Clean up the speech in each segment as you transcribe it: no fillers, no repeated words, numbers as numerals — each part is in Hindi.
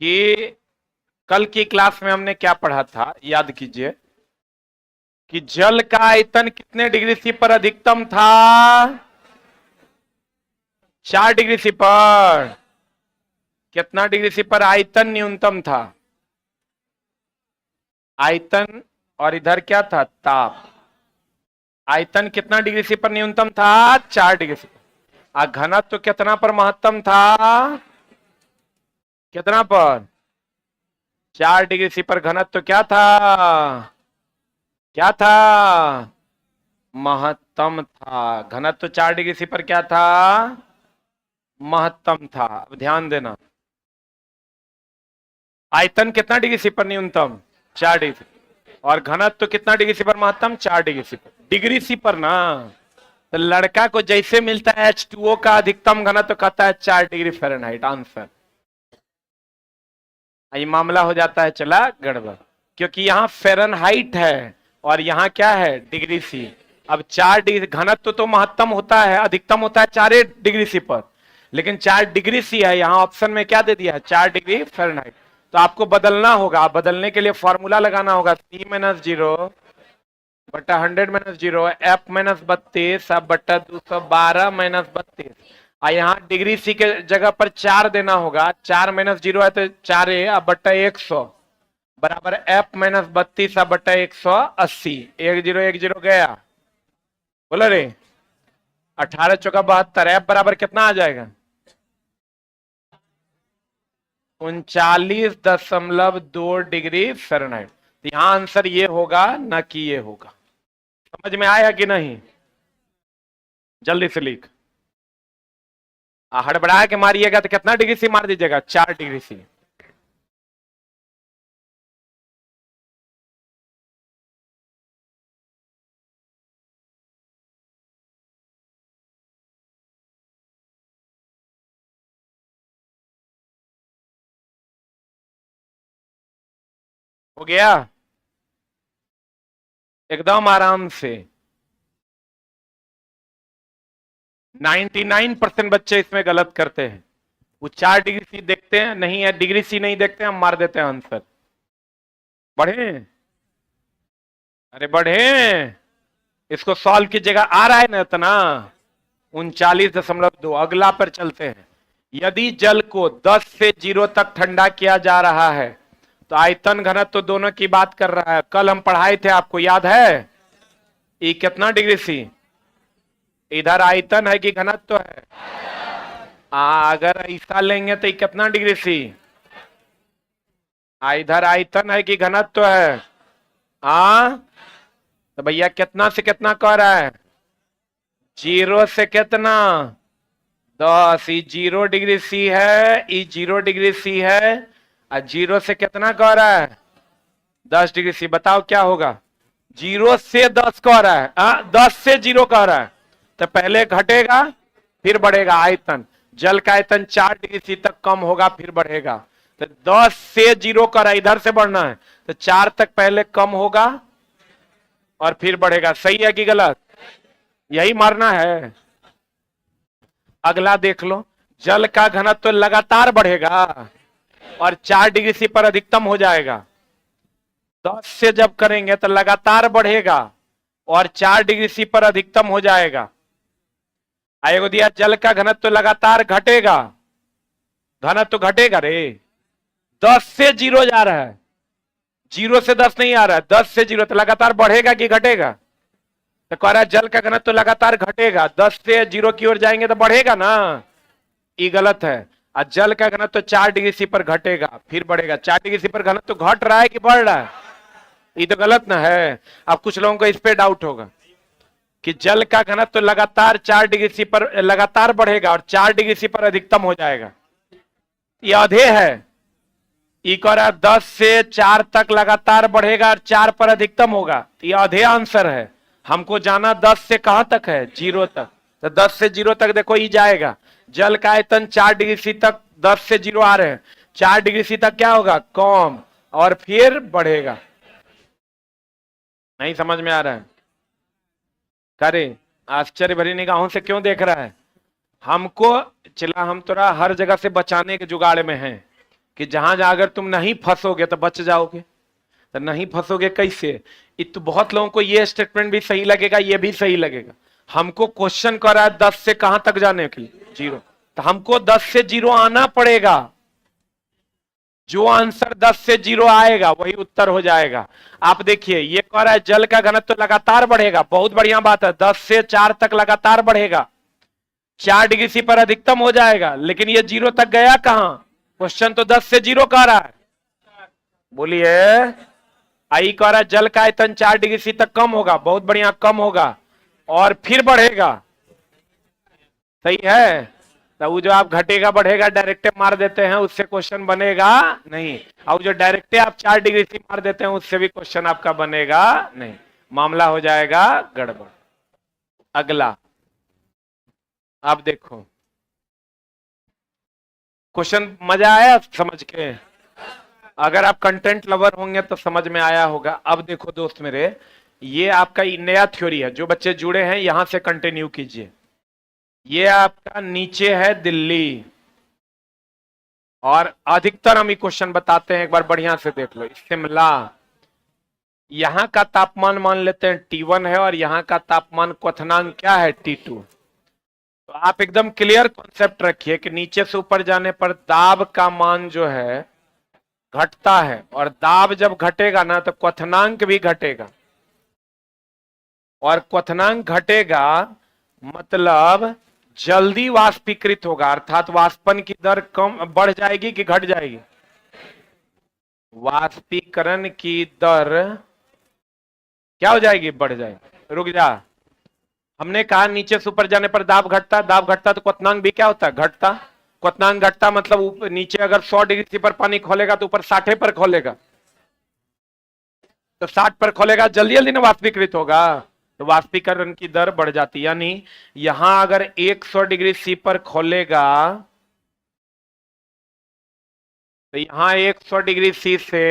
कि कल की क्लास में हमने क्या पढ़ा था, याद कीजिए कि जल का आयतन कितने डिग्री सी पर अधिकतम था? 4 डिग्री सी पर। कितना डिग्री सी पर आयतन न्यूनतम था? आयतन और इधर क्या था? ताप। आयतन कितना डिग्री सी पर न्यूनतम था? 4 डिग्री सी पर। घनत्व तो कितना पर महत्तम था? कितना पर? 4 डिग्री सी पर घनत्व तो क्या था? क्या था? महत्तम था। घनत्व तो 4 डिग्री सी पर क्या था? महत्तम था। अब ध्यान देना, आयतन कितना डिग्री सी पर न्यूनतम? 4 डिग्री। और घनत्व तो कितना डिग्री सी पर महत्तम? 4 डिग्री सी पर। डिग्री सी पर ना, तो लड़का को जैसे मिलता है H2O का अधिकतम घनत्व तो कहता है 4 डिग्री फ़ारेनहाइट। आंसर। ये मामला हो जाता है चला गड़बड़, क्योंकि यहां फ़ारेनहाइट है और यहां क्या है? Degree c. अब 4 डिग्री घनत्व तो महत्तम होता है, अधिकतम होता है 4 डिग्री सी पर, लेकिन 4 डिग्री सी है। यहां ऑप्शन में क्या दे दिया है? 4 डिग्री फ़ारेनहाइट। तो आपको बदलना होगा। बदलने के लिए फॉर्मूला लगाना होगा, C - 0 बटा 100 - 0 F - 32 अब बटा 212 - 32। यहाँ डिग्री सी के जगह पर 4 देना होगा। 4 - 0 है तो 4 अब बट्टा 100 बराबर F - 32 अब बट्टा 180। 1010 गया। बोलो रे। 18 चौका 72। F बराबर कितना आ जाएगा? 39.2 डिग्री फ़ारेनहाइट। तो यहाँ आंसर ये होगा, ना कि ये होगा। समझ में आया कि नहीं? जल्दी से लिख। हड़बड़ा के मारिएगा तो कितना डिग्री सी मार दीजिएगा? 4 डिग्री सी। हो गया? एकदम आराम से। 99% बच्चे इसमें गलत करते हैं। वो 4 डिग्री सी देखते हैं, नहीं है डिग्री सी नहीं देखते हैं, हम मार देते हैं आंसर। बढ़े? अरे बढ़े। इसको सॉल्व कीजिएगा। आ रहा है ना इतना? 39.2। अगला पर चलते हैं। यदि जल को 10 से 0 तक ठंडा किया जा रहा है तो आयतन घनत्व तो दोनों की बात कर रहा है। कल हम पढ़ाए थे, आपको याद है? ये कितना डिग्री सी? इधर आयतन है कि घनत्व है? अगर ऐसा लेंगे तो ये कितना डिग्री सी? इधर आयतन है कि घनत्व है? तो भैया कितना से कितना कह रहा है? 0 से कितना? 10। ये 0 डिग्री सी है, ये 0 डिग्री सी है। और 0 से कितना कह रहा है? 10 डिग्री सी। बताओ क्या होगा? 0 से 10 कह रहा है, 10 से 0 कह रहा है, तो पहले घटेगा फिर बढ़ेगा आयतन। जल का आयतन 4 डिग्री सी तक कम होगा फिर बढ़ेगा। तो 10 से 0 कर रहा है, इधर से बढ़ना है, तो 4 तक पहले कम होगा और फिर बढ़ेगा। सही है कि गलत? यही मारना है। अगला देख लो। जल का घनत्व तो लगातार बढ़ेगा और 4 डिग्री सी पर अधिकतम हो जाएगा। 10 से जब करेंगे तो लगातार बढ़ेगा और 4 डिग्री सी पर अधिकतम हो जाएगा। आएगा दिया जल का घनत्व तो लगातार घटेगा। घनत्व तो घटेगा रे। 10 से 0 जा रहा है, 0 से 10 नहीं आ रहा है, 10 से 0 तो लगातार बढ़ेगा कि घटेगा? तो कह रहा है जल का घनत्व तो लगातार घटेगा, 10 से 0 की ओर जाएंगे तो बढ़ेगा ना। ये गलत है। और जल का घनत्व तो 4 डिग्री सी पर घटेगा फिर बढ़ेगा। 4 डिग्री सी पर घनत्व तो घट रहा है कि बढ़ रहा है? ये तो गलत ना है। अब कुछ लोगों को इस पे डाउट होगा कि जल का घनत्व तो लगातार 4 डिग्री सी पर लगातार बढ़ेगा और 4 डिग्री सी पर अधिकतम हो जाएगा। ये आधे है। ई कह रहा है 10 से 4 तक लगातार बढ़ेगा और 4 पर अधिकतम होगा। ये आधे आंसर है। हमको जाना 10 से कहां तक है? 0 तक। तो 10 से 0 तक देखो ये जाएगा। जल का आयतन 4 डिग्री सी तक 10 से 0 आ रहे हैं, 4 डिग्री सी तक क्या होगा? कम और फिर बढ़ेगा। नहीं समझ में आ रहा है? करे आश्चर्य भरी निगाहों से क्यों देख रहा है? हमको चला हम थोड़ा हर जगह से बचाने के जुगाड़ में हैं। कि जहां जहां अगर तुम नहीं फंसोगे तो बच जाओगे। तो नहीं फंसोगे कैसे? तो बहुत लोगों को ये स्टेटमेंट भी सही लगेगा, ये भी सही लगेगा। हमको क्वेश्चन कर रहा है 10 से कहां तक जाने के लिए? 0। तो हमको 10 से 0 आना पड़ेगा। जो आंसर 10 से 0 आएगा वही उत्तर हो जाएगा। आप देखिए, ये कह रहा है जल का घनत्व तो लगातार बढ़ेगा, बहुत बढ़िया बात है। 10 से 4 तक लगातार बढ़ेगा, 4 डिग्री सी पर अधिकतम हो जाएगा। लेकिन ये 0 तक गया कहां? क्वेश्चन तो 10 से 0 कह रहा है। बोलिए। आई कह रहा है जल का आयतन 4 डिग्री सी तक कम होगा, बहुत बढ़िया, कम होगा और फिर बढ़ेगा। सही है। तो वो जो आप घटेगा बढ़ेगा डायरेक्टे मार देते हैं, उससे क्वेश्चन बनेगा नहीं। और जो डायरेक्टे आप 4 डिग्री सी मार देते हैं, उससे भी क्वेश्चन आपका बनेगा नहीं, मामला हो जाएगा गड़बड़। अगला आप देखो क्वेश्चन, मजा आया समझ के? अगर आप कंटेंट लवर होंगे तो समझ में आया होगा। अब देखो दोस्त मेरे, ये आपका नया थ्योरी है, जो बच्चे जुड़े हैं यहां से कंटिन्यू कीजिए। ये आपका नीचे है दिल्ली, और अधिकतर हम ये क्वेश्चन बताते हैं, एक बार बढ़िया से देख लो। शिमला, यहां का तापमान मान लेते हैं T1 है, और यहां का तापमान क्वथनांक क्या है? T2। तो आप एकदम क्लियर कॉन्सेप्ट रखिए कि नीचे से ऊपर जाने पर दाब का मान जो है घटता है, और दाब जब घटेगा ना तो क्वथनांक भी घटेगा, और क्वथनांक घटेगा मतलब जल्दी वाष्पीकृत होगा, अर्थात वाष्पन की दर कम बढ़ जाएगी कि घट जाएगी? वाष्पीकरण की दर क्या हो जाएगी? बढ़ जाएगी। रुक जा, हमने कहा नीचे से ऊपर जाने पर दाब घटता, दाब घटता तो क्वथनांक भी क्या होता है? घटता। क्वथनांक घटता मतलब नीचे अगर 100 डिग्री सी पर पानी खोलेगा तो ऊपर 60 पर खोलेगा, तो 60 पर खोलेगा, जल्दी जल्दी ना वाष्पीकृत होगा, तो वाष्पीकरण की दर बढ़ जाती है। यानी यहां अगर 100 डिग्री सी पर खोलेगा तो यहां 100 डिग्री सी से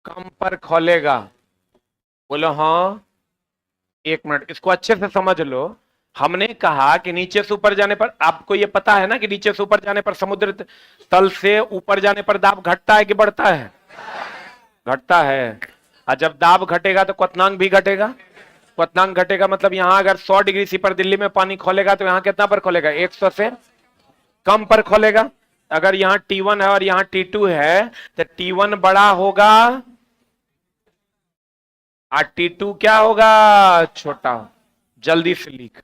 कम पर खोलेगा। बोलो हाँ। एक मिनट, इसको अच्छे से समझ लो। हमने कहा कि नीचे से ऊपर जाने पर, आपको यह पता है ना कि नीचे से ऊपर जाने पर समुद्र तल से ऊपर जाने पर दाब घटता है कि बढ़ता है? घटता है। और जब दाब घटेगा तो क्वथनांक भी घटेगा। क्वथनांक घटेगा मतलब यहां अगर 100 डिग्री सी पर दिल्ली में पानी खोलेगा तो यहां कितना पर खोलेगा? 100 से कम पर खोलेगा। अगर यहां T1 है और यहां T2 है तो T1 बड़ा होगा और T2 क्या होगा? छोटा। जल्दी से लिख।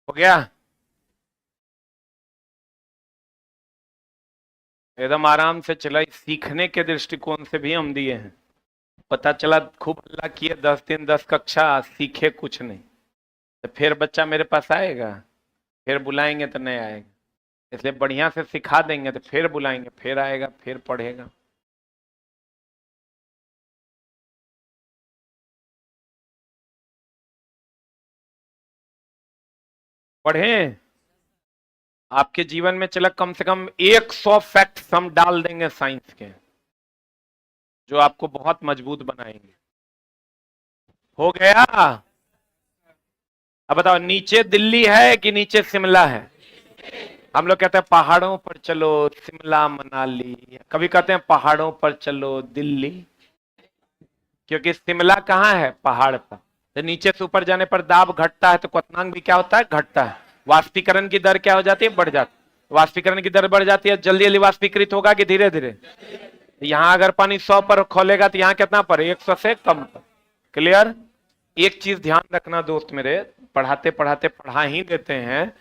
हो गया? एकदम आराम से चला। सीखने के दृष्टिकोण से भी हम दिए हैं। पता चला खूब हल्ला किए 10 दिन 10 कक्षा, सीखे कुछ नहीं, तो फिर बच्चा मेरे पास आएगा? फिर बुलाएंगे तो नहीं आएगा। इसलिए बढ़िया से सिखा देंगे तो फिर बुलाएंगे, फिर आएगा, फिर पढ़ेगा। पढ़ें। आपके जीवन में चला कम से कम 100 फैक्ट्स हम डाल देंगे साइंस के, जो आपको बहुत मजबूत बनाएंगे। हो गया? अब बताओ, नीचे दिल्ली है कि नीचे शिमला है? हम लोग कहते हैं पहाड़ों पर चलो शिमला मनाली, कभी कहते हैं पहाड़ों पर चलो दिल्ली, क्योंकि शिमला कहाँ है? पहाड़ पर। तो नीचे से ऊपर जाने पर दाब घटता है तो क्वथनांक भी क्या होता है? घटता है। वाष्पीकरण की दर क्या हो जाती है? बढ़ जाती है। वाष्पीकरण की दर बढ़ जाती है, जल्दी जल्दी वाष्पीकृत होगा कि धीरे धीरे? यहां अगर पानी 100 पर खोलेगा तो यहां कितना पर? 100 से कम पर। क्लियर? एक चीज ध्यान रखना दोस्त मेरे, पढ़ाते पढ़ाते पढ़ा ही देते हैं।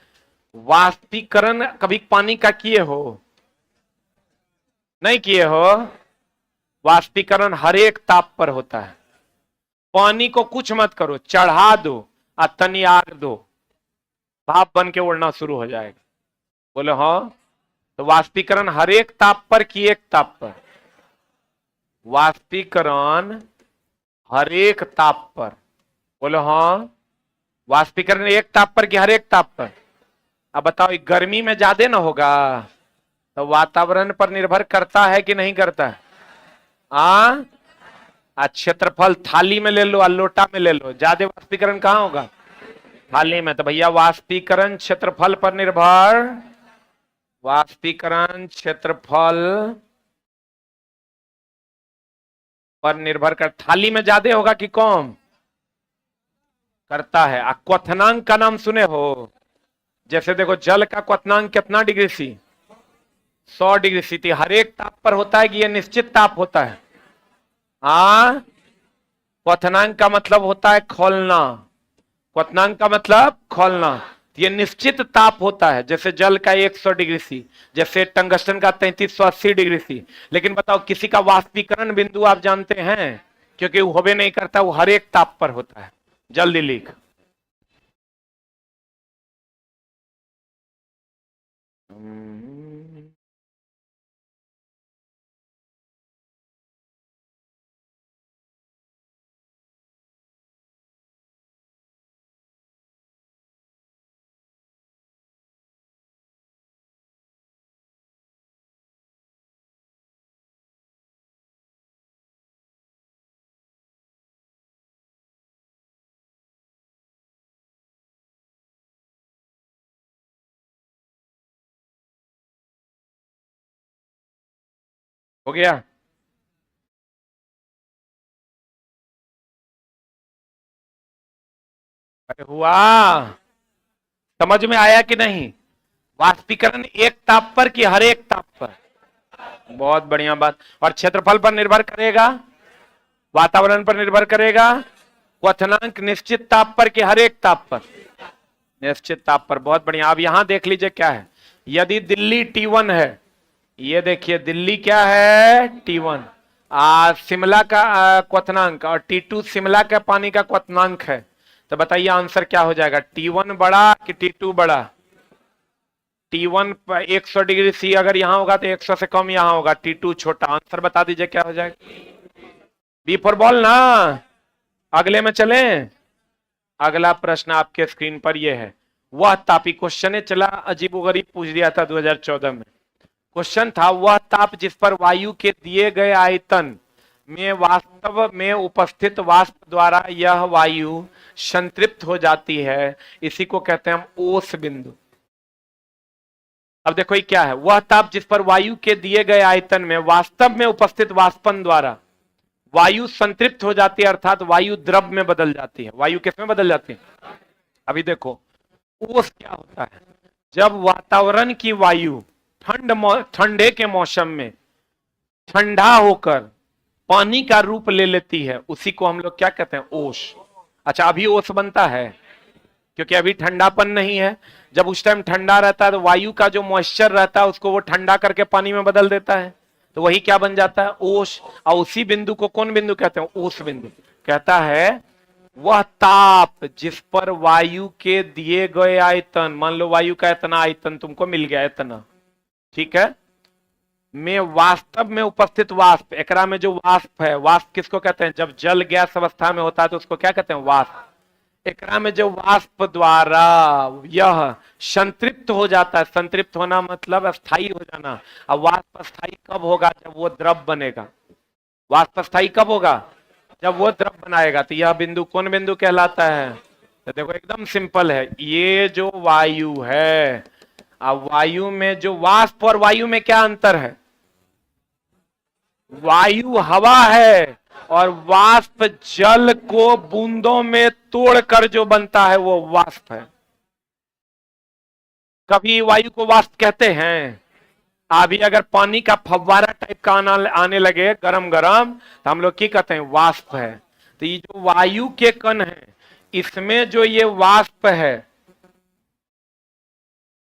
वाष्पीकरण कभी पानी का किए हो? नहीं किए हो? वाष्पीकरण हर एक ताप पर होता है। पानी को कुछ मत करो, चढ़ा दो और तनी आग दो, भाप बन के उड़ना शुरू हो जाएगा। बोले हाँ, तो वाष्पीकरण हर एक ताप पर कि एक ताप पर? वाष्पीकरण हर एक ताप पर। बोले हाँ, वाष्पीकरण एक ताप पर कि हर एक ताप पर? अब बताओ, गर्मी में ज्यादा ना होगा तो वातावरण पर निर्भर करता है कि नहीं करता है? क्षेत्रफल थाली में ले लो और लोटा में ले लो, ज्यादा वाष्पीकरण कहाँ होगा? थाली में। तो भैया वाष्पीकरण क्षेत्रफल पर निर्भर, वाष्पीकरण क्षेत्रफल पर निर्भर कर, थाली में ज्यादा होगा कि कम करता है। क्वथनांक का नाम सुने हो? जैसे देखो, जल का क्वथनांक कितना डिग्री सी? 100 degree C. हर एक ताप पर होता है कि यह निश्चित ताप होता है? क्वथनांक का मतलब होता है खोलना, क्वथनांक का मतलब खोलना। ये निश्चित ताप होता है, जैसे जल का 100 डिग्री सी, जैसे टंगस्टन का 3380 डिग्री सी। लेकिन बताओ, किसी का वाष्पीकरण बिंदु आप जानते हैं? क्योंकि वो होबे नहीं करता, वो हर एक ताप पर होता है। जल्दी लिख। हो गया? अरे हुआ, समझ में आया कि नहीं? वाष्पीकरण एक ताप पर कि हर एक ताप पर? बहुत बढ़िया बात। और क्षेत्रफल पर निर्भर करेगा, वातावरण पर निर्भर करेगा, क्वथनांक निश्चित ताप पर कि हर एक ताप पर? निश्चित ताप पर। बहुत बढ़िया। अब यहां देख लीजिए क्या है। यदि दिल्ली T1 है, ये देखिए दिल्ली क्या है? T1। शिमला का क्वथनांक, और T2 शिमला का पानी का क्वथनांक है। तो बताइए आंसर क्या हो जाएगा? T1 बड़ा कि T2 बड़ा? T1 पर 100 डिग्री सी अगर यहां होगा तो 100 से कम यहां होगा, T2 छोटा। आंसर बता दीजिए क्या हो जाएगा? बी फॉर बॉल ना। अगले में चलें। अगला प्रश्न आपके स्क्रीन पर यह है। वह तापी, क्वेश्चन चला अजीबोगरीब पूछ दिया था 2014 में। क्वेश्चन था, वह ताप जिस पर वायु के दिए गए आयतन में वास्तव में उपस्थित वाष्प द्वारा यह वायु संतृप्त हो जाती है, इसी को कहते हैं हम ओस बिंदु। अब देखो ये क्या है? वह ताप जिस पर वायु के दिए गए आयतन में वास्तव में उपस्थित वाष्पन द्वारा वायु संतृप्त हो जाती है, अर्थात वायु द्रव में बदल जाती है। वायु किस में बदल जाती है? अभी देखो, ओस क्या होता है? जब वातावरण की वायु ठंडे के मौसम में ठंडा होकर पानी का रूप ले लेती है, उसी को हम लोग क्या कहते हैं? ओस। अच्छा, अभी ओस बनता है क्योंकि अभी ठंडापन नहीं है। जब उस टाइम ठंडा रहता है तो वायु का जो मॉइस्चर रहता है उसको वो ठंडा करके पानी में बदल देता है, तो वही क्या बन जाता है? ओस। और उसी बिंदु को कौन बिंदु कहते हैं? ओस बिंदु। कहता है वह ताप जिस पर वायु के दिए गए आयतन, मान लो वायु का इतना आयतन तुमको मिल गया, इतना, ठीक है, में वास्तव में उपस्थित वाष्प, एकरा में जो वाष्प है, वाष्प किसको कहते हैं? जब जल गैस अवस्था में होता है तो उसको क्या कहते हैं? वाष्प। एकरा में जो वाष्प द्वारा यह संतृप्त हो जाता है, संतृप्त होना मतलब अस्थाई हो जाना। अब वाष्प अस्थाई कब होगा? जब वो द्रव बनेगा। वाष्प अस्थाई कब होगा? जब वो द्रव बनाएगा। तो यह बिंदु कौन बिंदु कहलाता है? तो देखो एकदम सिंपल है, ये जो वायु है, अब वायु में जो वाष्प और वायु में क्या अंतर है? वायु हवा है और वाष्प जल को बूंदों में तोड़कर जो बनता है वो वाष्प है। कभी वायु को वाष्प कहते हैं? अभी अगर पानी का फव्वारा टाइप का आने लगे गरम गरम, तो हम लोग क्या कहते हैं? वाष्प है। तो ये जो वायु के कण है, इसमें जो ये वाष्प है,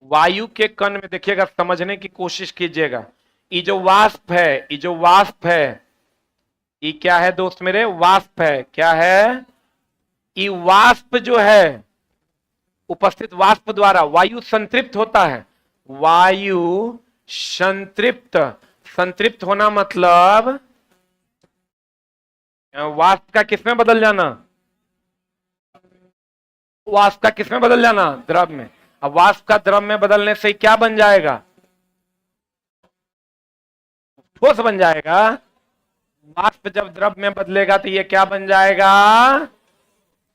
वायु के कण में देखिएगा, समझने की कोशिश कीजिएगा। ये जो वाष्प है, ये जो वाष्प है, ई क्या है दोस्त मेरे? वाष्प है। क्या है? ई वाष्प जो है, उपस्थित वाष्प द्वारा वायु संतृप्त होता है। वायु संतृप्त, संतृप्त होना मतलब वाष्प का किसमें बदल जाना? वाष्प का किसमें बदल जाना? द्रव में। अब वाष्प का द्रव में बदलने से क्या बन जाएगा? ठोस बन जाएगा। वाष्प जब द्रव में बदलेगा तो ये क्या बन जाएगा?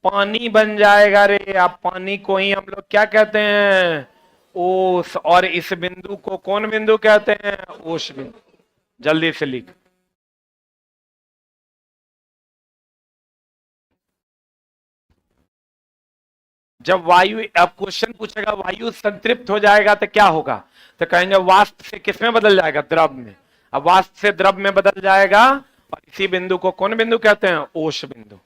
पानी बन जाएगा रे। अब पानी को ही हम लोग क्या कहते हैं? ओस। और इस बिंदु को कौन बिंदु कहते हैं? ओस बिंदु। जल्दी से लिख। जब वायु, अब क्वेश्चन पूछेगा वायु संतृप्त हो जाएगा तो क्या होगा? तो कहेंगे वाष्प से किसमें बदल जाएगा? द्रव में। अब वाष्प से द्रव में बदल जाएगा और इसी बिंदु को कौन बिंदु कहते हैं? ओश बिंदु।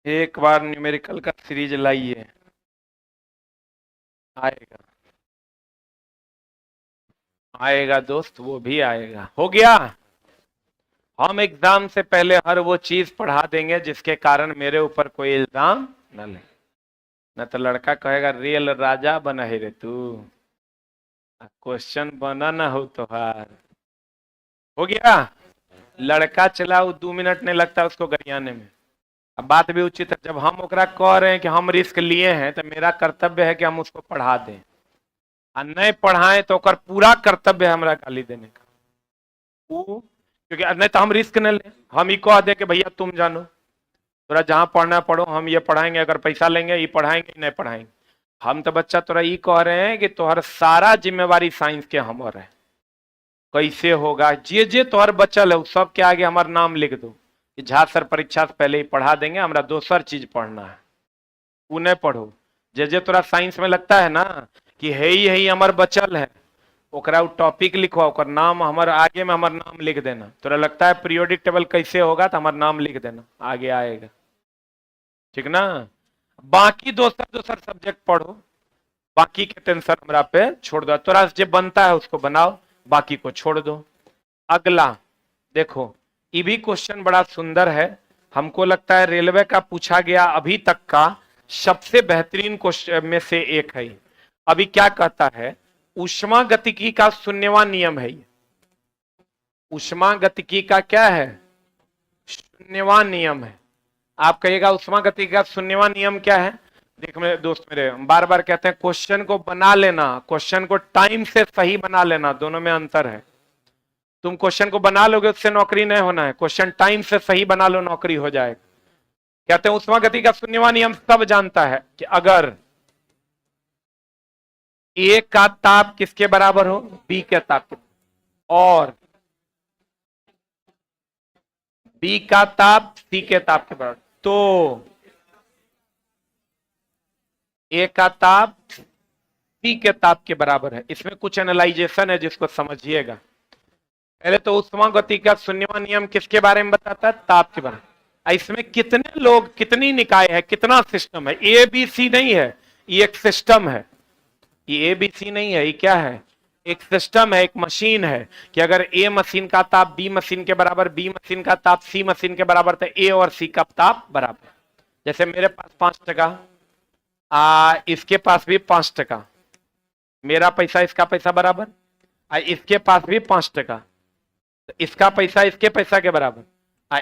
एक बार न्यूमेरिकल का सीरीज लाइए, आएगा। आएगा दोस्त, वो भी आएगा। हो गया। हम एग्जाम से पहले हर वो चीज पढ़ा देंगे जिसके कारण मेरे ऊपर कोई इल्जाम न ले। न तो लड़का कहेगा रियल राजा बना है रे तू, क्वेश्चन बना ना हो तो हार। हो गया। लड़का चला, वो 2 मिनट नहीं लगता उसको गरियाने में। अब बात भी उचित है। जब हम ओकरा कह रहे हैं कि हम रिस्क लिए हैं तो मेरा कर्तव्य है कि हम उसको पढ़ा दें, और नहीं पढ़ाएं तो ओकर पूरा कर्तव्य है हमारा गाली देने का। वो क्योंकि नहीं तो हम रिस्क न लें। हम ये कह दें कि भैया तुम जानो, तोरा जहां पढ़ना पढ़ो, हम ये पढ़ाएंगे, अगर पैसा लेंगे ये पढ़ाएंगे, नहीं पढ़ाएंगे। हम तो बच्चा तोरा ये कह रहे हैं कि तोहर सारा जिम्मेवारी साइंस के हमर है। कैसे होगा? जे जे तोहर बचल है सब के आगे हमारा नाम लिख दो कि झा सर परीक्षा से पहले ही पढ़ा देंगे, हमारा दोसर चीज पढ़ना है, वो नहीं पढ़ो। जे जे तोरा साइंस में लगता है ना कि है ही हमार बचल है, ओकरा टॉपिक लिखो, ओकर नाम हमारे आगे में हमारा नाम लिख देना। तोरा लगता है पीरियोडिक टेबल कैसे होगा तो हमारा नाम लिख देना, आगे आएगा। ठीक ना? बाकी दोसर दोसर सब्जेक्ट पढ़ो, बाकी के टेंशन हमरा पे छोड़ दो। तोरा जो बनता है उसको बनाओ, बाकी को छोड़ दो। अगला देखो, ये भी क्वेश्चन बड़ा सुंदर है। हमको लगता है रेलवे का पूछा गया अभी तक का सबसे बेहतरीन क्वेश्चन में से एक है। अभी क्या कहता है? ऊष्मागतिकी का शून्यवान नियम है। ऊष्मागतिकी का क्या है? शून्यवान नियम है। आप कहिएगा ऊष्मागतिकी का शून्यवान नियम क्या है? देख मेरे दोस्त, मेरे बार बार कहते हैं क्वेश्चन को बना लेना, क्वेश्चन को टाइम से सही बना लेना, दोनों में अंतर है। तुम क्वेश्चन को बना लोगे उससे नौकरी नहीं होना है, क्वेश्चन टाइम से सही बना लो, नौकरी हो जाएगा। कहते हैं ऊष्मागतिकी का शून्यवान नियम सब जानता है कि अगर ए का ताप किसके बराबर हो? बी के ताप के, और बी का ताप सी के ताप के बराबर, तो ए का ताप सी के ताप के बराबर है। इसमें कुछ एनालाइजेशन है जिसको समझिएगा। पहले तो ऊष्मागतिकी का शून्यवान नियम किसके बारे में बताता है? ताप के बारे में। इसमें कितने लोग, कितनी निकाय है, कितना सिस्टम है? ए बी सी नहीं है, ये एक सिस्टम है। ये ए बी सी नहीं है, ये क्या है? एक सिस्टम है, एक मशीन है कि अगर ए मशीन का ताप बी मशीन के बराबर, बी मशीन का ताप सी मशीन के बराबर, तो ए और सी का ताप बराबर। जैसे मेरे पास 5 टका, इसके पास भी 5 टका, मेरा पैसा इसका पैसा बराबर, इसके पास भी 5 टका, तो इसका पैसा इसके पैसा के बराबर,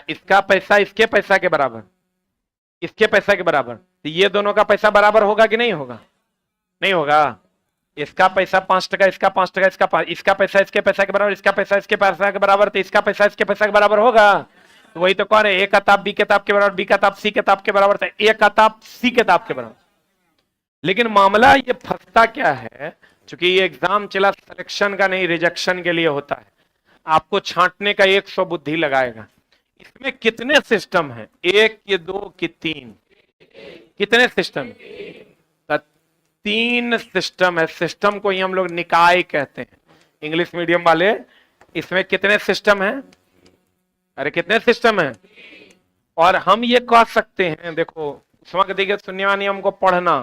इसका पैसा इसके पैसा के बराबर, इसके पैसा के बराबर, तो ये दोनों का पैसा बराबर होगा कि नहीं होगा? नहीं होगा। इसका पैसा 5 टका, इसका 5 टका, इसका पैसा इसके पैसा के बराबर, इसका पैसा इसके पैसा के बराबर, तो इसका पैसा इसके पैसा के बराबर होगा। तो वही तो कह रहे हैं, ए का ताप बी के ताप के बराबर, बी का ताप सी के ताप के बराबर, तो ए का ताप सी के ताप के बराबर। लेकिन मामला ये फंसता क्या है, क्योंकि ये एग्जाम चला सिलेक्शन का नहीं, रिजेक्शन के लिए होता है। आपको छांटने का 100 बुद्धि लगाएगा। इसमें कितने सिस्टम हैं? एक कि दो कि तीन? कितने सिस्टम? तो तीन सिस्टम है। सिस्टम को ही हम लोग निकाय कहते हैं, इंग्लिश मीडियम वाले। इसमें कितने सिस्टम हैं? अरे कितने सिस्टम हैं? और हम ये कह सकते हैं, देखो उष्मागतिकी के शून्यमान नियम को पढ़ना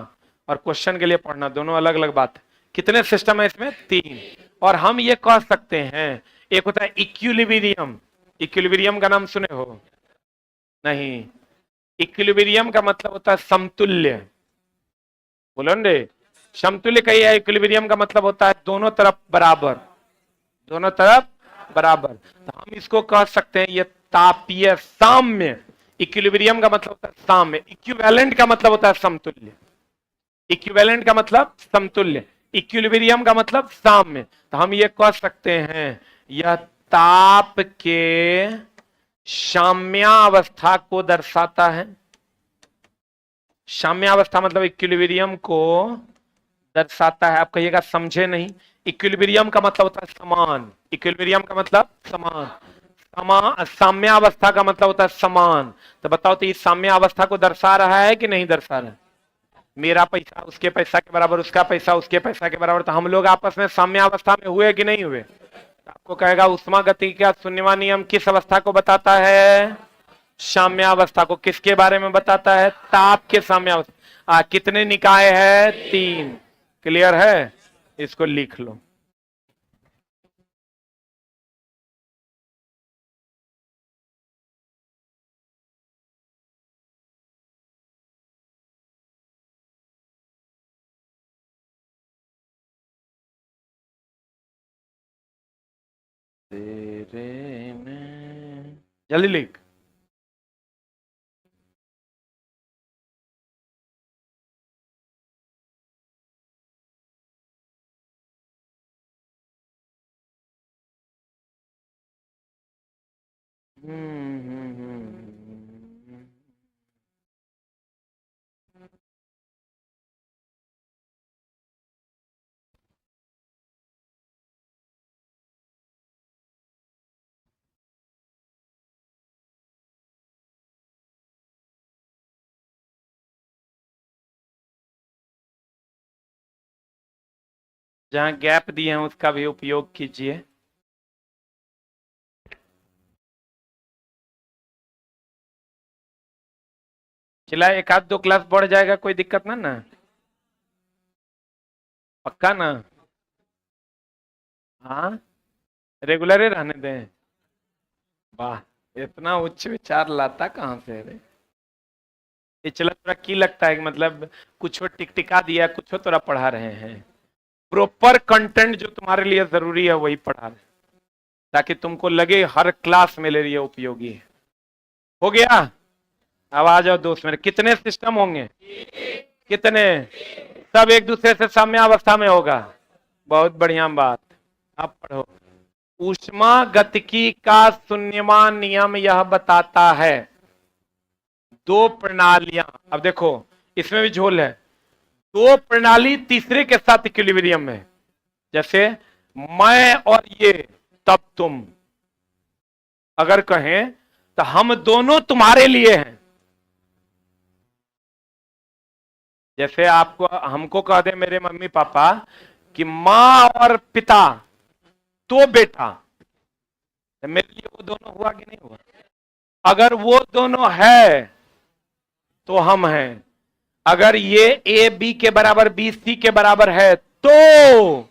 और क्वेश्चन के लिए पढ़ना दोनों अलग अलग बात है। कितने सिस्टम है इसमें? तीन। और हम ये कह सकते हैं, एक होता है इक्विलिब्रियम। इक्विलिब्रियम का नाम सुने हो? नहीं। इक्विलिब्रियम का मतलब होता है समतुल्य। बोलो रे, समतुल्य कही है। इक्विलिब्रियम का मतलब होता है दोनों तरफ बराबर, दोनों तरफ बराबर। तो हम इसको कह सकते हैं ये तापीय साम्य। इक्विलिब्रियम का मतलब होता है साम्य। इक्विवेलेंट का मतलब होता है समतुल्य। इक्विवेलेंट का मतलब समतुल्य, इक्विलिब्रियम का मतलब साम्य। तो हम ये कह सकते हैं यह ताप के साम्यावस्था को दर्शाता है। साम्यावस्था मतलब इक्विलिब्रियम को दर्शाता है। आप कहिएगा समझे नहीं। इक्विलिब्रियम का मतलब होता है समान। इक्विलिब्रियम का मतलब समान। साम्यावस्था का मतलब होता है समान। तो बताओ, तो इस साम्यावस्था को दर्शा रहा है कि नहीं दर्शा रहा है? मेरा पैसा उसके पैसा के बराबर, उसका पैसा उसके पैसा के बराबर। तो हम लोग आपस में साम्यावस्था में हुए कि नहीं हुए? तो आपको कहेगा उष्मागतिकी का शून्यमान नियम किस अवस्था को बताता है? साम्यावस्था को। किसके बारे में बताता है? ताप के साम्यावस्था। कितने निकाय है? तीन। क्लियर है? इसको लिख लो। तेरे में जल्दी लिख। जहां गैप दिए हैं उसका भी उपयोग कीजिए। चला एक आध दो क्लास बढ़ जाएगा, कोई दिक्कत ना। पक्का ना? हाँ, रेगुलर ही रहने दें। वाह, इतना उच्च विचार लाता कहाँ से रे? ये चला थोड़ा की लगता है कि मतलब कुछ टिक टिका दिया, कुछ थोड़ा पढ़ा रहे हैं। प्रॉपर कंटेंट जो तुम्हारे लिए जरूरी है वही पढ़ा रहे हैं, ताकि तुमको लगे हर क्लास मेरे लिए उपयोगी है। हो गया? अब आ जाओ दोस्त मेरे। कितने सिस्टम होंगे? कितने? सब एक दूसरे से साम्यावस्था में होगा। बहुत बढ़िया बात। अब पढ़ो। ऊष्मागतिकी का शून्यमान नियम यह बताता है दो प्रणालियां। अब देखो इसमें भी झोल है। दो प्रणाली तीसरे के साथ इक्विलिब्रियम में, जैसे मैं और ये, तब तुम। अगर कहें तो हम दोनों तुम्हारे लिए हैं। जैसे आपको हमको कह दे मेरे मम्मी पापा कि माँ और पिता तो बेटा, तो मेरे लिए वो दोनों हुआ कि नहीं हुआ? अगर वो दोनों है तो हम हैं। अगर ये ए बी के बराबर बी सी के बराबर है तो,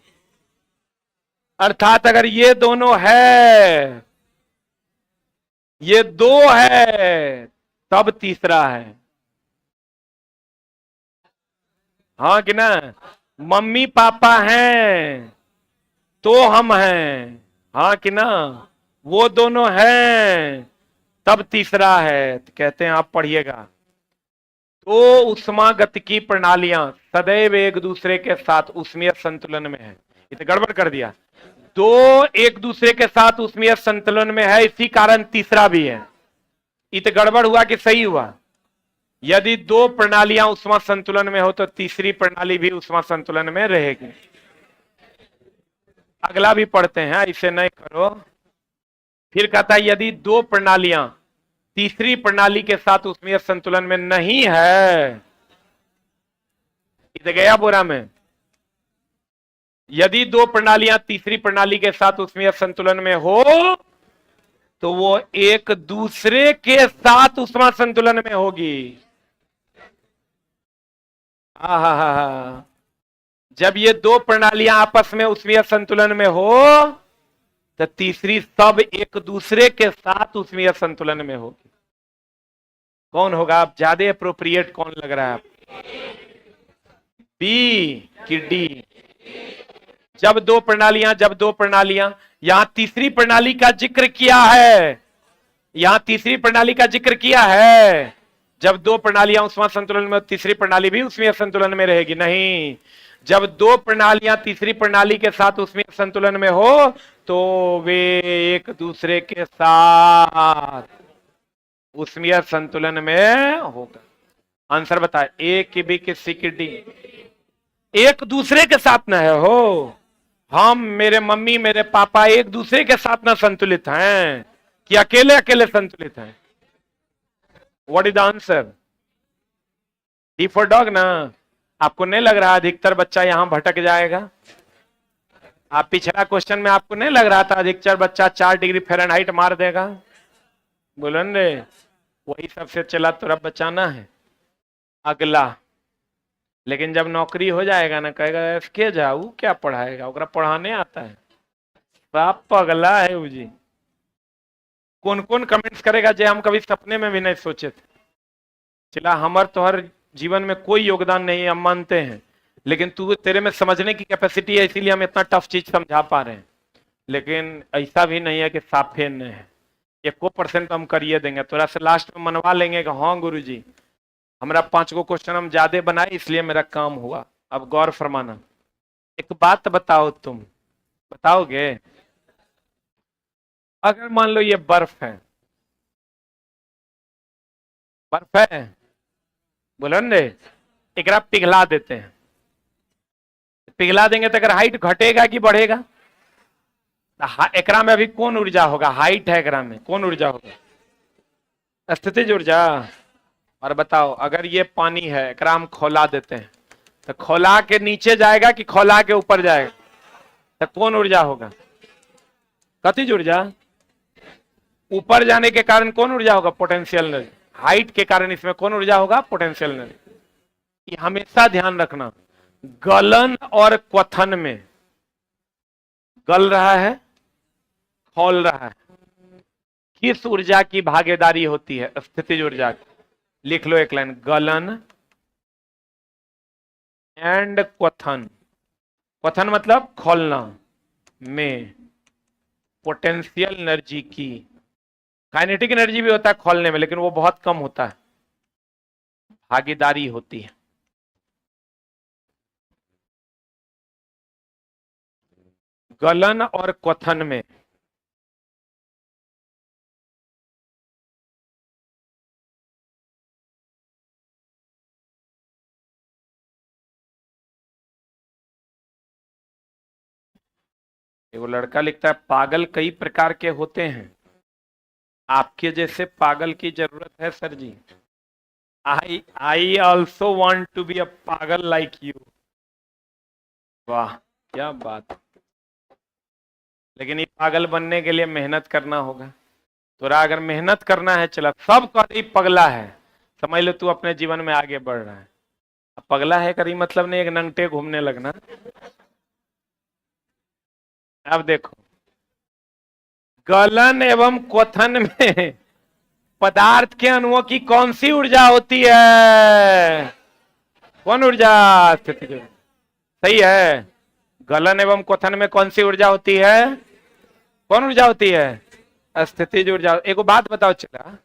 अर्थात अगर ये दोनों है, ये दो है, तब तीसरा है। हाँ कि ना? मम्मी पापा हैं तो हम हैं। हाँ कि ना? वो दोनों हैं तब तीसरा है। तो कहते हैं, आप पढ़िएगा, तो उष्मागतिकी प्रणालियां सदैव एक दूसरे के साथ ऊष्मीय संतुलन में है। ये तो गड़बड़ कर दिया। दो एक दूसरे के साथ ऊष्मीय संतुलन में है, इसी कारण तीसरा भी है। ये तो गड़बड़ हुआ कि सही हुआ? यदि दो प्रणालियां उष्मा संतुलन में हो तो तीसरी प्रणाली भी उष्मा संतुलन में रहेगी। अगला भी पढ़ते हैं, इसे नहीं करो। फिर कहता है यदि दो प्रणालियां तीसरी प्रणाली के साथ ऊष्मीय संतुलन में नहीं है, इधर गया बोरा में। यदि दो प्रणालियां तीसरी प्रणाली के साथ ऊष्मीय संतुलन में हो तो वो एक दूसरे के साथ ऊष्मा संतुलन में होगी। हा, जब ये दो प्रणालियां आपस में ऊष्मीय संतुलन में हो तो तीसरी सब एक दूसरे के साथ ऊष्मीय संतुलन में होगी। कौन होगा? आप ज्यादा अप्रोप्रिएट कौन लग रहा है आप? बी कि डी? जब दो प्रणालियां, यहां तीसरी प्रणाली का जिक्र किया है, यहां तीसरी प्रणाली का जिक्र किया है। जब दो प्रणालियां ऊष्मा संतुलन में, तीसरी प्रणाली भी ऊष्मीय संतुलन में रहेगी? नहीं। जब दो प्रणालियां तीसरी प्रणाली के साथ ऊष्मीय संतुलन में हो तो वे एक दूसरे के साथ ऊष्मीय संतुलन में होगा। आंसर बताए, ए की बी की सी की डी? एक दूसरे के साथ न है हो। हम, मेरे मम्मी, मेरे पापा एक दूसरे के साथ ना संतुलित हैं कि अकेले अकेले संतुलित हैं? What is the answer? D for dog ना? आपको नहीं लग रहा अधिकतर बच्चा यहां भटक जाएगा? आप पिछला क्वेश्चन में आपको नहीं लग रहा था अधिकतर बच्चा 4 डिग्री फ़ारेनहाइट मार देगा? बोलन रे, वही सबसे चला तो रब बचाना है अगला। लेकिन जब नौकरी हो जाएगा ना, कहेगा इसके जाऊ क्या पढ़ाएगा, ओकरा पढ़ाने आता है, बाप पगला है वो जी। कौन कौन कमेंट्स करेगा जे हम कभी सपने में भी नहीं सोचे थे। चला, हमार तो हर जीवन में कोई योगदान नहीं है, हम मानते हैं, लेकिन तू, तेरे में समझने की कैपेसिटी है, इसीलिए हम इतना टफ चीज समझा पा रहे हैं। लेकिन ऐसा भी नहीं है कि साफे नहीं है, 1% हम करिए देंगे, थोड़ा सा लास्ट में मनवा लेंगे कि हाँ गुरुजी हमारा 5 गो क्वेश्चन हम ज्यादा बनाए इसलिए मेरा काम हुआ। अब गौर फरमाना, एक बात बताओ, तुम बताओगे? अगर मान लो ये बर्फ है, बर्फ है, बोलो रे, एकरा पिघला देते हैं, पिघला देंगे तो अगर हाइट घटेगा कि बढ़ेगा? एकरा में अभी कौन ऊर्जा होगा? हाइट है, एकरा में कौन ऊर्जा होगा? स्थितिज ऊर्जा। और बताओ, अगर ये पानी है, एकरा हम खौला देते हैं, तो खौला के नीचे जाएगा कि खौला के ऊपर जाएगा? तो कौन ऊर्जा होगा? कतिज ऊर्जा? ऊपर जाने के कारण कौन ऊर्जा होगा? Potential energy. हाइट के कारण इसमें कौन ऊर्जा होगा? Potential energy. ये हमेशा ध्यान रखना। गलन और क्वथन में गल रहा है, खौल रहा है, किस ऊर्जा की भागीदारी होती है? स्थितिज ऊर्जा की। लिख लो एक लाइन, गलन एंड क्वथन। क्वथन मतलब खौलना में पोटेंशियल एनर्जी की, काइनेटिक एनर्जी भी होता है खौलने में, लेकिन वो बहुत कम होता है, भागीदारी होती है। गलन और क्वथन में वो लड़का लिखता है, पागल कई प्रकार के होते हैं, आपके जैसे पागल की जरूरत है sir ji. I also want to be a पागल लाइक यू। वाह क्या बात। लेकिन ये पागल बनने के लिए मेहनत करना होगा। थोड़ा अगर मेहनत करना है, चला सब करी पगला है, समझ लो तू अपने जीवन में आगे बढ़ रहा है। अब पगला है करी मतलब नहीं एक नंगटे घूमने लगना। अब देखो, गलन एवं क्वथन में पदार्थ के अणुओं की कौन सी ऊर्जा होती है? कौन ऊर्जा? सही है। गलन एवं क्वथन में कौन सी ऊर्जा होती है? कौन ऊर्जा होती है? स्थितिज ऊर्जा। एक बात बताओ, चला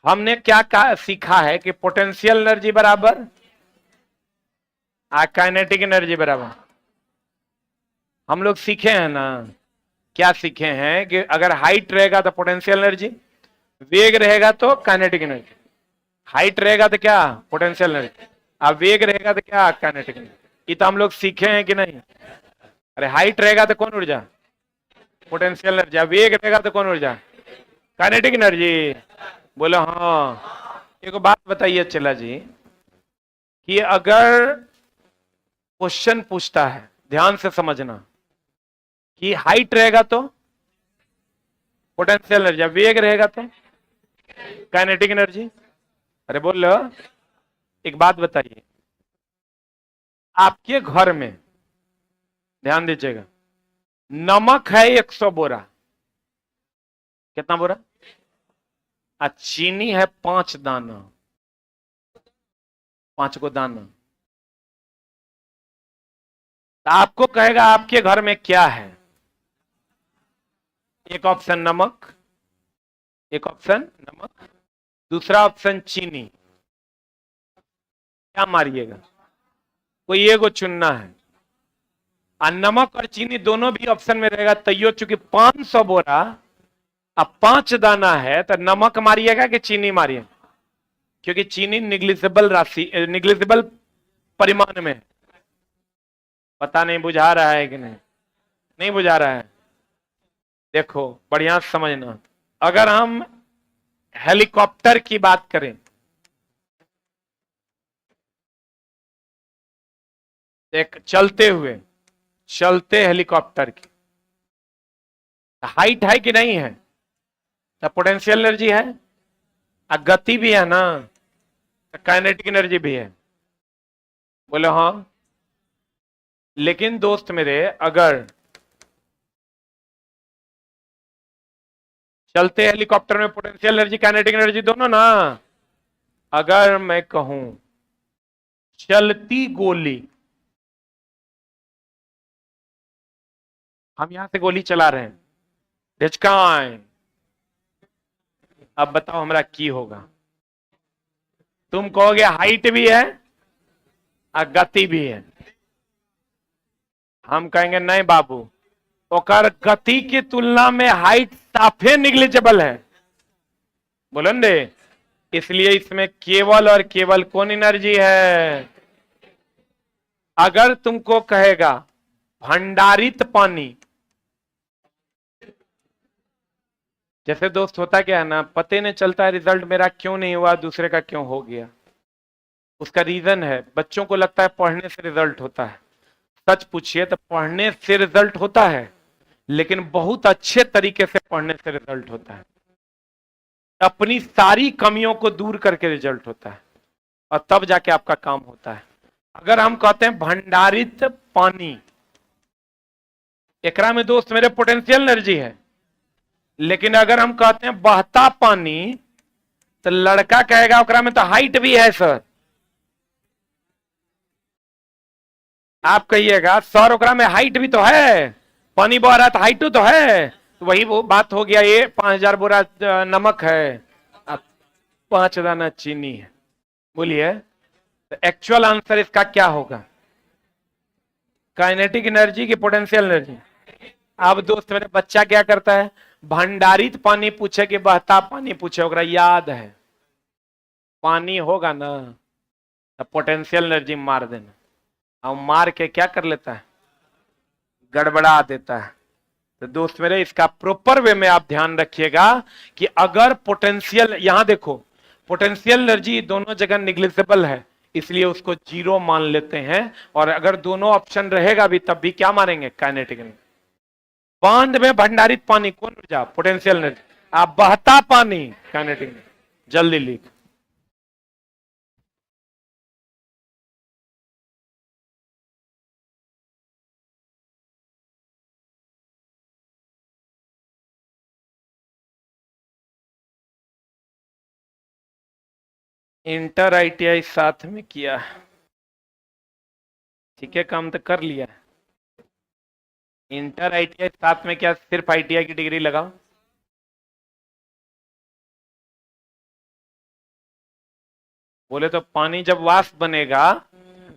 हमने क्या सीखा है कि पोटेंशियल एनर्जी बराबर काइनेटिक एनर्जी बराबर। हम लोग सीखे हैं ना, क्या सीखे हैं कि अगर हाइट रहेगा तो पोटेंशियल एनर्जी, वेग रहेगा तो काइनेटिक एनर्जी। हाइट रहेगा तो क्या? Potential energy. अब वेग रहेगा तो क्या? Kinetic energy. ये तो हम लोग सीखे हैं कि नहीं? अरे हाइट रहेगा तो कौन ऊर्जा? Potential energy. वेग रहेगा तो कौन ऊर्जा? Kinetic energy. बोलो हाँ। एक बात बताइए चला जी, कि अगर क्वेश्चन पूछता है, ध्यान से समझना, कि हाइट रहेगा तो पोटेंशियल एनर्जी, वेग रहेगा तो काइनेटिक एनर्जी। अरे बोल लो, एक बात बताइए, आपके घर में, ध्यान दीजिएगा, नमक है 100 बोरा, कितना बोरा? चीनी है 5 दाना, 5 को दाना। तो आपको कहेगा आपके घर में क्या है? एक ऑप्शन नमक, एक ऑप्शन नमक, दूसरा ऑप्शन चीनी। क्या मारिएगा? कोई एगो चुनना है। नमक और चीनी दोनों भी ऑप्शन में रहेगा, तैयो चूंकि 500 बोरा अब 5 दाना है, तो नमक मारिएगा कि चीनी मारिएगा? क्योंकि चीनी निग्लिजिबल राशि, निग्लिजिबल परिमाण में। पता नहीं बुझा रहा है कि नहीं? नहीं बुझा रहा है। देखो बढ़िया से समझना, अगर हम हेलीकॉप्टर की बात करें, एक चलते हेलीकॉप्टर की हाइट है कि नहीं है? तो पोटेंशियल एनर्जी है, गति भी है ना, तो काइनेटिक एनर्जी भी है। बोले हाँ। लेकिन दोस्त मेरे, अगर चलते हेलीकॉप्टर में पोटेंशियल एनर्जी काइनेटिक एनर्जी दोनों ना, अगर मैं कहूं चलती गोली, हम यहां से गोली चला रहे हैं, ढिचकाएं, अब बताओ हमारा की होगा? तुम कहोगे हाइट भी है और गति भी है। हम कहेंगे नहीं बाबू, ओकर गति की तुलना में हाइट साफे निग्लिजिबल है। बोलो दे, इसलिए इसमें केवल और केवल कौन एनर्जी है? अगर तुमको कहेगा भंडारित पानी, जैसे दोस्त होता क्या है ना, पते नहीं चलता है रिजल्ट मेरा क्यों नहीं हुआ, दूसरे का क्यों हो गया। उसका रीजन है, बच्चों को लगता है पढ़ने से रिजल्ट होता है। सच पूछिए तो पढ़ने से रिजल्ट होता है, लेकिन बहुत अच्छे तरीके से पढ़ने से रिजल्ट होता है। अपनी सारी कमियों को दूर करके रिजल्ट होता है, और तब जाके आपका काम होता है। अगर हम कहते हैं भंडारित पानी, एकरा में दोस्त मेरे पोटेंशियल एनर्जी है। लेकिन अगर हम कहते हैं बहता पानी, तो लड़का कहेगा ओकरा में तो हाइट भी है सर। आप कहिएगा सर ओकरा में हाइट भी तो है, पानी बह रहा है तो हाइट तो है। तो वही वो बात हो गया, ये 5000 बोरा नमक है, अब 5 दाना चीनी है। बोलिए, तो एक्चुअल आंसर इसका क्या होगा? काइनेटिक एनर्जी की पोटेंशियल एनर्जी? अब दोस्त मेरे, बच्चा क्या करता है, भंडारित पानी पूछे कि बहता पानी पूछे, ओकरा याद है पानी होगा ना, तो पोटेंशियल एनर्जी मार देना, और मार के क्या कर लेता है, गड़बड़ा देता है। तो दोस्त मेरे, इसका प्रॉपर वे में आप ध्यान रखिएगा कि अगर पोटेंशियल, यहां देखो, पोटेंशियल एनर्जी दोनों जगह निग्लिजिबल है, इसलिए उसको जीरो मान लेते हैं। और अगर दोनों ऑप्शन रहेगा भी, तब भी क्या मानेंगे? Kinetic energy. बांध में भंडारित पानी कौन ऊर्जा? Potential energy. आप बहता पानी, काइनेटिक एनर्जी। जल्दी लिख। इंटर आईटीआई साथ में किया, ठीक है, काम तो कर लिया। इंटर आईटीआई साथ में क्या, सिर्फ आईटीआई की डिग्री लगाओ। बोले तो पानी जब वाष्प बनेगा,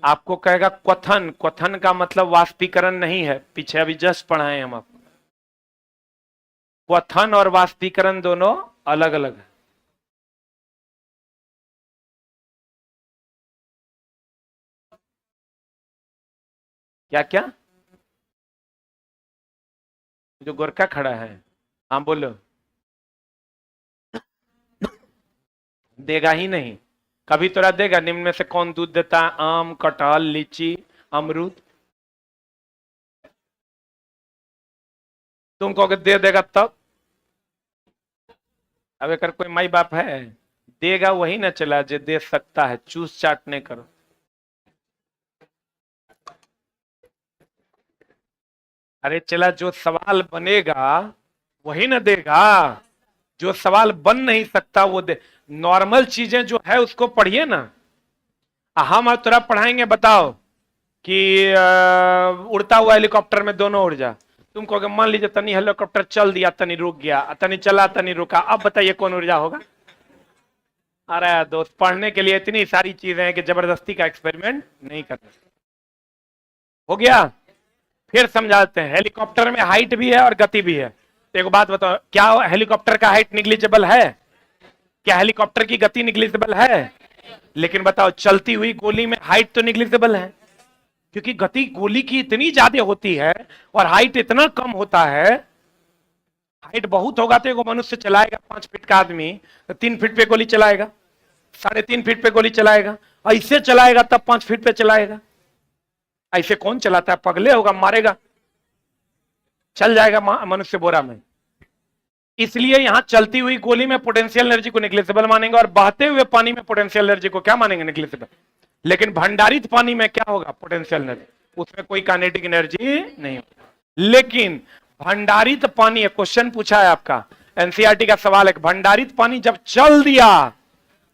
आपको कहेगा क्वथन, क्वथन का मतलब वाष्पीकरण नहीं है, पीछे अभी जस्ट पढ़ाए हम आपको। क्वथन और वाष्पीकरण दोनों अलग अलग है। क्या क्या? जो गोरखा खड़ा है, हाँ बोलो। देगा ही नहीं। कभी तोरा देगा? निम्न में से कौन दूध देता है? आम, कटहल, लीची, अमरूद। तुम कहोगे दे देगा तब? अब अगर कोई माई बाप है, देगा वही ना चला जो दे सकता है। चूस चाट नहीं करो। अरे चला, जो सवाल बनेगा वही ना देगा। जो सवाल बन नहीं सकता वो दे। नॉर्मल चीजें जो है उसको पढ़िए ना। हम अब तरह पढ़ाएंगे, बताओ कि उड़ता हुआ हेलीकॉप्टर में दोनों उड़ जा। तुम कहोगे मान लीजिए तनी हेलीकॉप्टर चल दिया, तनी रुक गया, तनी चला, तनी रुका, अब बताइए कौन ऊर्जा होगा? अरे दोस्त, पढ़ने के लिए इतनी सारी चीजें हैं कि जबरदस्ती का एक्सपेरिमेंट नहीं करना। हो गया? फिर समझाते हैं। हेलीकॉप्टर में हाइट भी है और गति भी है। तो एक बात बताओ, क्या हेलीकॉप्टर का हाइट निग्लिजिबल है? क्या हेलीकॉप्टर की गति निग्लिजिबल है? लेकिन बताओ, चलती हुई गोली में हाइट तो निग्लिजिबल है, क्योंकि गति गोली की इतनी ज्यादा होती है और हाइट इतना कम होता है। हाइट बहुत होगा तो एगो मनुष्य चलाएगा 5 फीट का आदमी तो 3 फीट पे गोली चलाएगा, 3.5 फीट पे गोली चलाएगा। ऐसे चलाएगा तब 5 फीट पे चलाएगा। ऐसे कौन चलाता है? पगले होगा, मारेगा, चल जाएगा मनुष्य बोरा में। इसलिए यहां चलती हुई गोली में पोटेंशियल एनर्जी को निग्लिजिबल मानेंगे और बहते हुए पानी में पोटेंशियल एनर्जी को क्या मानेंगे? निग्लिजिबल। लेकिन भंडारित पानी में क्या होगा? Potential energy. उसमें कोई काइनेटिक एनर्जी नहीं होगा। लेकिन भंडारित पानी, एक क्वेश्चन पूछा है आपका, एनसीईआरटी का सवाल है, भंडारित पानी जब चल दिया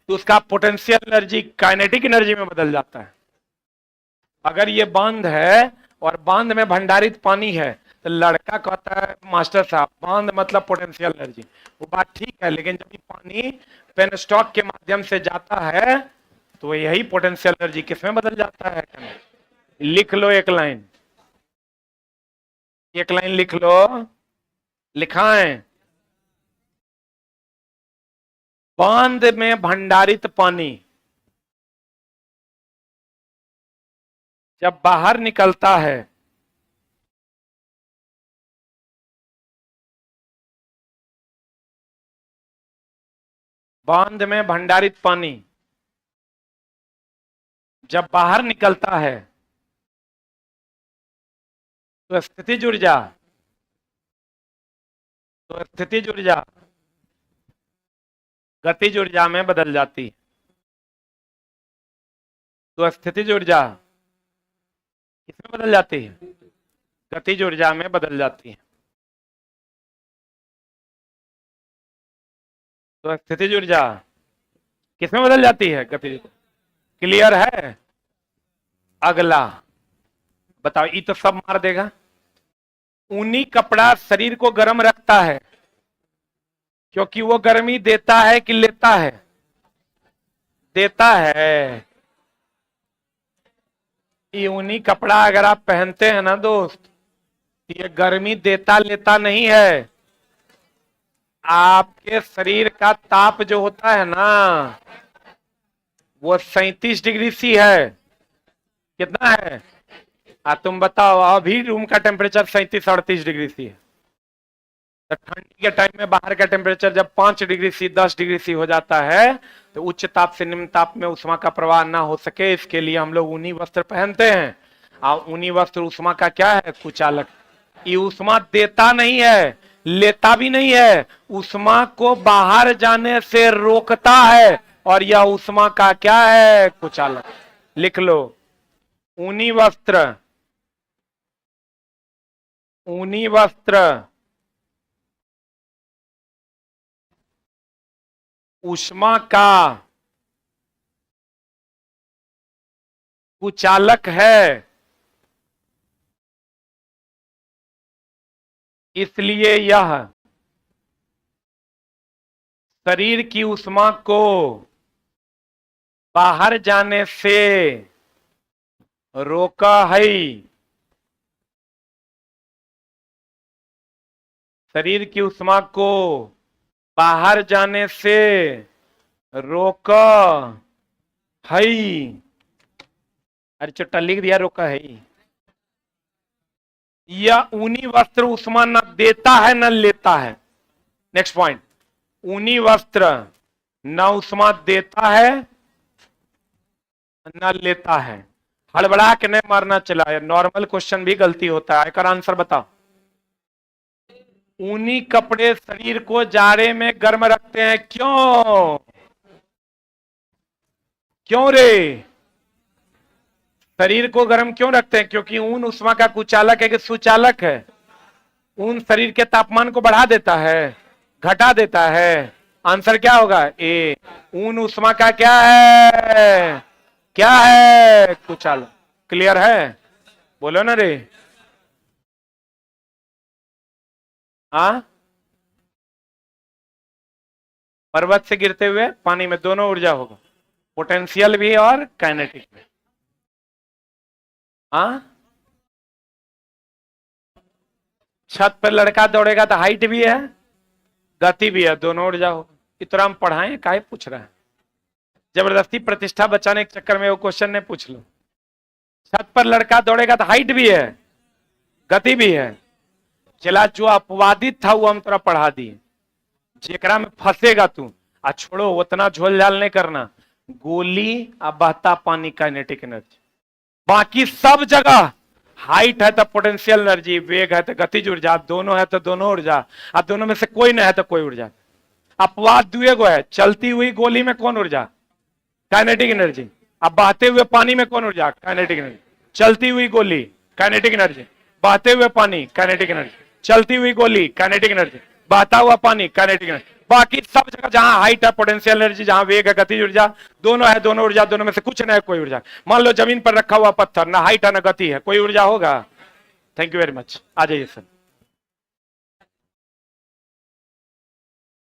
तो उसका पोटेंशियल एनर्जी काइनेटिक एनर्जी में बदल जाता है। अगर ये बांध है और बांध में भंडारित पानी है तो लड़का कहता है मास्टर साहब बांध मतलब पोटेंशियल एनर्जी। वो बात ठीक है, लेकिन जब ये पानी पेनस्टॉक के माध्यम से जाता है तो यही पोटेंशियल एनर्जी किसमें बदल जाता है? लिख लो एक लाइन, एक लाइन लिख लो, लिखाएं। बांध में भंडारित पानी जब बाहर निकलता है बांध में भंडारित पानी जब बाहर निकलता है तो स्थितिज ऊर्जा गतिज ऊर्जा में बदल जाती है। तो स्थितिज ऊर्जा किसमें बदल जाती है? गतिज ऊर्जा में बदल जाती है। तो स्थितिज ऊर्जा किसमें बदल जाती है? गतिज। क्लियर है? अगला बताओ, ये तो सब मार देगा। ऊनी कपड़ा शरीर को गर्म रखता है क्योंकि वो गर्मी देता है कि लेता है? देता है। ये ऊनी कपड़ा अगर आप पहनते हैं ना दोस्त, ये गर्मी देता लेता नहीं है। आपके शरीर का ताप जो होता है ना वो 37 डिग्री सी है। कितना है? तुम बताओ, अभी रूम का टेम्परेचर 37-38 डिग्री सी है। तो ठंडी के टाइम में बाहर का टेम्परेचर जब 5 डिग्री सी 10 डिग्री सी हो जाता है तो उच्च ताप से निम्न ताप में उष्मा का प्रवाह ना हो सके, इसके लिए हम लोग ऊनी वस्त्र पहनते हैं। और ऊनी वस्त्र उष्मा का क्या है? कुचालक। ये उष्मा देता नहीं है, लेता भी नहीं है, उष्मा को बाहर जाने से रोकता है। और यह उष्मा का क्या है? कुचालक। लिख लो, ऊनी वस्त्र उष्मा का कुचालक है, इसलिए यह शरीर की उष्मा को बाहर जाने से रोका है। शरीर की उष्मा को बाहर जाने से रोका है। अरे चुट्टा लिख दिया, रोका है। यह ऊनी वस्त्र उष्मा न देता है न लेता है। नेक्स्ट पॉइंट, ऊनी वस्त्र ना उष्मा देता है ना लेता है। हड़बड़ा के नहीं मारना चला है, नॉर्मल क्वेश्चन भी गलती होता है। एक आंसर बताओ। ऊनी कपड़े शरीर को जाड़े में गर्म रखते हैं, क्यों? क्यों रे? शरीर को गर्म क्यों रखते हैं? क्योंकि ऊन उष्मा का कुचालक है कि सुचालक है? ऊन शरीर के तापमान को बढ़ा देता है, घटा देता है। आंसर क्या होगा? ए। ऊन उष्मा का क्या है? क्या है? कुचालक। क्लियर है? बोलो ना रे। हाँ, पर्वत से गिरते हुए पानी में दोनों ऊर्जा होगा, पोटेंशियल भी और काइनेटिक भी। हाँ, छत पर लड़का दौड़ेगा तो हाइट भी है, गति भी है, दोनों ऊर्जा होगा। इतना हम पढ़ाएं, काहे पूछ रहे हैं? जबरदस्ती प्रतिष्ठा बचाने के चक्कर में वो क्वेश्चन ने पूछ लो। छत पर लड़का दौड़ेगा तो हाइट भी है, गति भी है। चला, जो अपवादित था वो हम तोरा पढ़ा दिए। जेकरा में फंसेगा तू, आ छोड़ो, उतना झोल झाल नहीं करना। गोली अब बहता पानी, काइनेटिक एनर्जी। बाकी सब जगह हाइट है तो पोटेंशियल एनर्जी, वेग है तो गतिज ऊर्जा, दोनों है तो दोनों ऊर्जा, और दोनों में से कोई नहीं है तो कोई ऊर्जा। अपवाद दुए गो है। चलती हुई गोली में कौन ऊर्जा? Kinetic energy. अब बहते हुए पानी में कौन ऊर्जा? Kinetic energy. चलती हुई गोली, काइनेटिक एनर्जी। बहते हुए पानी, काइनेटिक एनर्जी। चलती हुई गोली, काइनेटिक एनर्जी। बहता हुआ पानी, काइनेटिक एनर्जी। बाकी सब जगह जहां हाइट है पोटेंशियल एनर्जी, जहां वेग है गतिज ऊर्जा, दोनों है दोनों ऊर्जा, दोनों में से कुछ नहीं है कोई ऊर्जा। मान लो जमीन पर रखा हुआ पत्थर, ना हाइट है ना गति है, कोई ऊर्जा होगा? Thank you very much. आ जाइए सर।